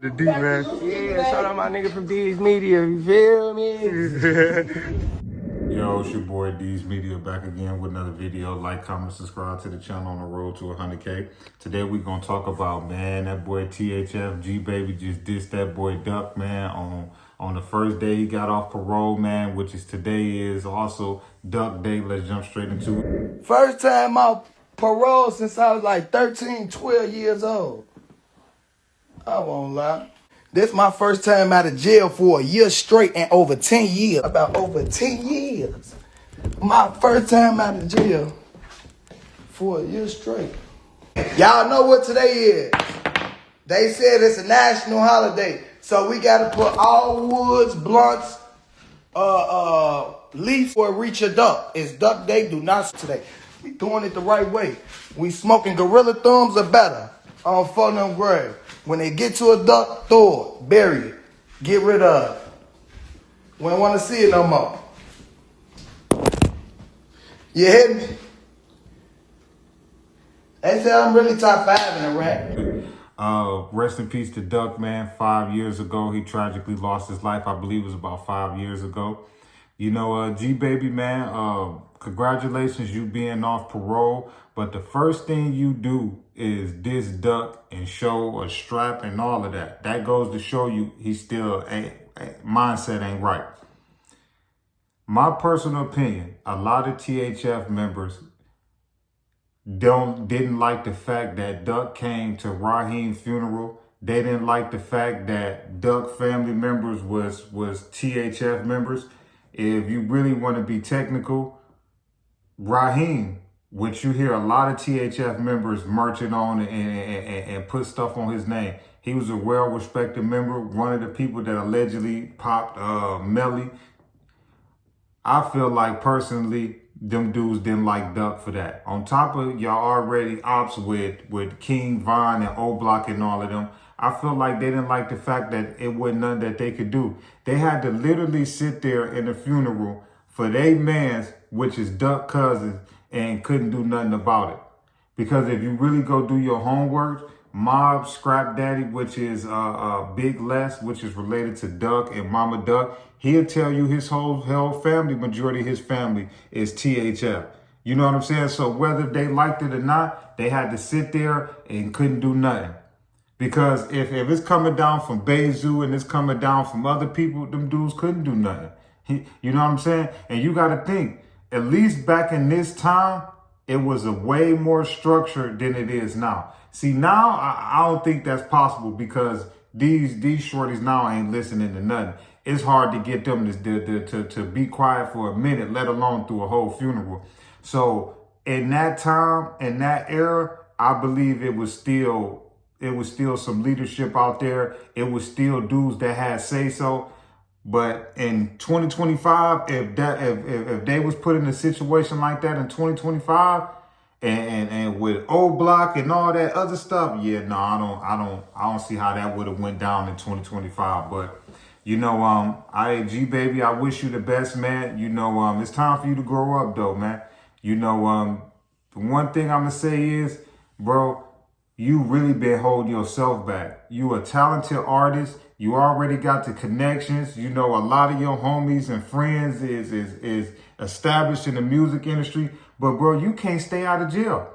The D, man. Yeah, shout out my nigga from D's Media, you feel me? Yo, it's your boy D's Media back again with another video. Like, comment, subscribe to the channel on the road to 100K. Today we're gonna talk about, man, that boy THF G Baby just dissed that boy Duck, man, on the first day he got off parole, man, which is today is also Duck Day. Let's jump straight into it. First time off parole since I was like 13, 12 years old. I won't lie. This my first time out of jail for a year straight and over 10 years. About over 10 years. My first time out of jail for a year straight. Y'all know what today is. They said it's a national holiday. So we gotta put all woods, blunts, leaf for reach a duck. It's Duck Day, do not today. We doing it the right way. We smoking Gorilla Thumbs or better on for them grave. When they get to a duck, throw it, bury it, get rid of it. We don't want to see it no more. You hit me? They say I'm really top 5 in the rap. Rest in peace to Duck, man. 5 years ago, he tragically lost his life. I believe it was about 5 years ago. You know, G Baby, man, congratulations, you being off parole. But the first thing you do is diss Duck and show a strap and all of that. That goes to show you he still mindset ain't right. My personal opinion, a lot of THF members didn't like the fact that Duck came to Raheem's funeral. They didn't like the fact that Duck family members was THF members. If you really want to be technical, Raheem, which you hear a lot of THF members marching on and put stuff on his name. He was a well-respected member, one of the people that allegedly popped Melly. I feel like personally, them dudes didn't like Duck for that. On top of y'all already ops with King Von and O-Block and all of them, I feel like they didn't like the fact that it wasn't nothing that they could do. They had to literally sit there in the funeral for their mans, which is Duck cousins, and couldn't do nothing about it. Because if you really go do your homework, Mob Scrap Daddy, which is Big Les, which is related to Duck and Mama Duck, he'll tell you his whole family, majority of his family is THF. You know what I'm saying? So whether they liked it or not, they had to sit there and couldn't do nothing. Because if it's coming down from Bezu and it's coming down from other people, them dudes couldn't do nothing. You know what I'm saying? And you got to think, at least back in this time, it was a way more structured than it is now. See, now I don't think that's possible because these shorties now ain't listening to nothing. It's hard to get them to be quiet for a minute, let alone through a whole funeral. So in that time, in that era, I believe it was still some leadership out there. It was still dudes that had say so. But in 2025, if they was put in a situation like that in 2025, and with O-Block and all that other stuff, yeah, no, I don't see how that would have went down in 2025. But you know, G Baby, I wish you the best, man. You know, it's time for you to grow up, though, man. You know, the one thing I'm gonna say is, bro, you really been holding yourself back. You a talented artist. You already got the connections. You know, a lot of your homies and friends is established in the music industry. But, bro, you can't stay out of jail.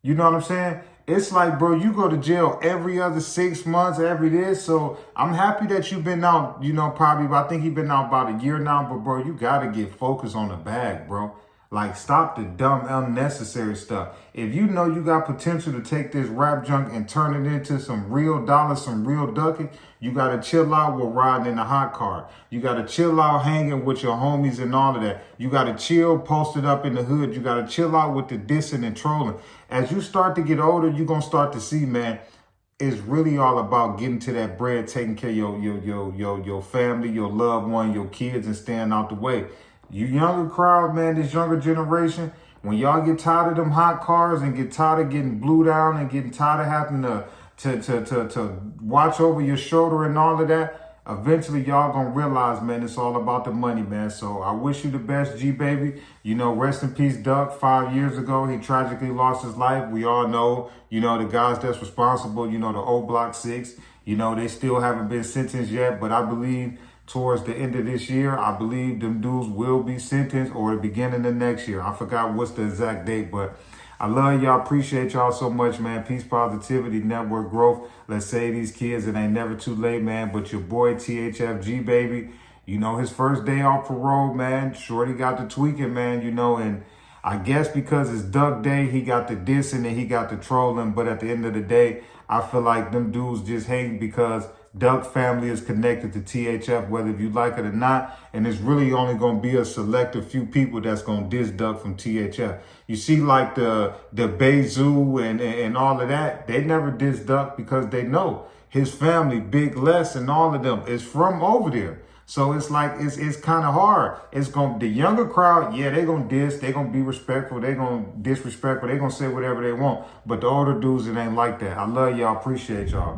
You know what I'm saying? It's like, bro, you go to jail every other 6 months, every this. So I'm happy that you've been out, you know, probably, I think you've been out about a year now. But, bro, you got to get focused on the bag, bro. Like, stop the dumb, unnecessary stuff. If you know you got potential to take this rap junk and turn it into some real dollars, some real ducking, you got to chill out with riding in the hot car. You got to chill out hanging with your homies and all of that. You got to chill posted up in the hood. You got to chill out with the dissing and trolling. As you start to get older, you're going to start to see, man, it's really all about getting to that bread, taking care of your family, your loved one, your kids, and staying out the way. You younger crowd, man, this younger generation, when y'all get tired of them hot cars and get tired of getting blew down and getting tired of having to watch over your shoulder and all of that, eventually y'all gonna realize, man, it's all about the money, man. So I wish you the best, G baby. You know, rest in peace, Duck. 5 years ago, he tragically lost his life. We all know, you know, the guys that's responsible, you know, the old Block 6, you know, they still haven't been sentenced yet, but I believe towards the end of this year, I believe them dudes will be sentenced, or the beginning of next year. I forgot what's the exact date, but I love y'all. Appreciate y'all so much, man. Peace, positivity, network growth. Let's save these kids. It ain't never too late, man. But your boy THFG, baby, you know, his first day off parole, man. Shorty got to tweaking, man, you know, and I guess because it's Duck Day, he got the dissing and he got the trolling. But at the end of the day, I feel like them dudes just hate because Duck family is connected to THF, whether if you like it or not. And it's really only going to be a selective few people that's going to diss Duck from THF. You see, like the Bezu and all of that, they never diss Duck because they know his family, Big Les and all of them, is from over there. So it's like, it's kind of hard. It's going to, the younger crowd, yeah, they going to diss. They going to be respectful. They going to disrespectful. They going to say whatever they want. But the older dudes, it ain't like that. I love y'all. Appreciate y'all.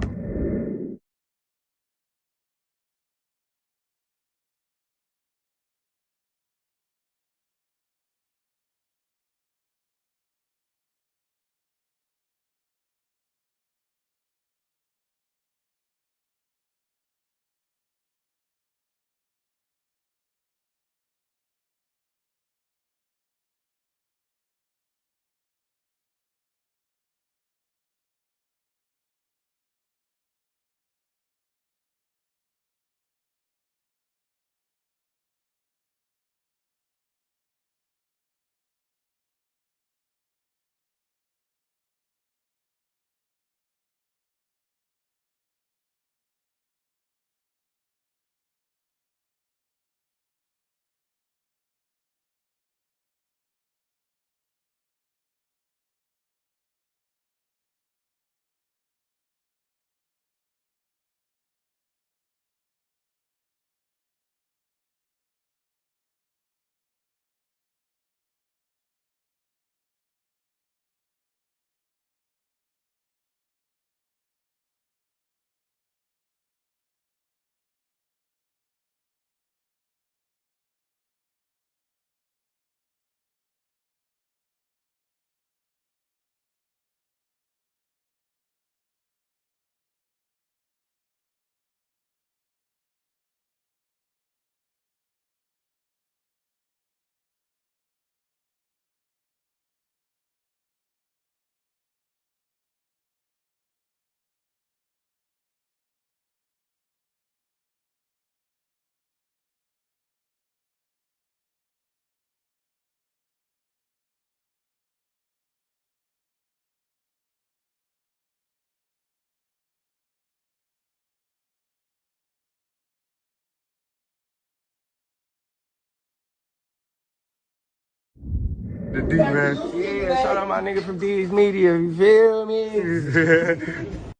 The D, man. Yeah, shout out my nigga from D's Media, you feel me?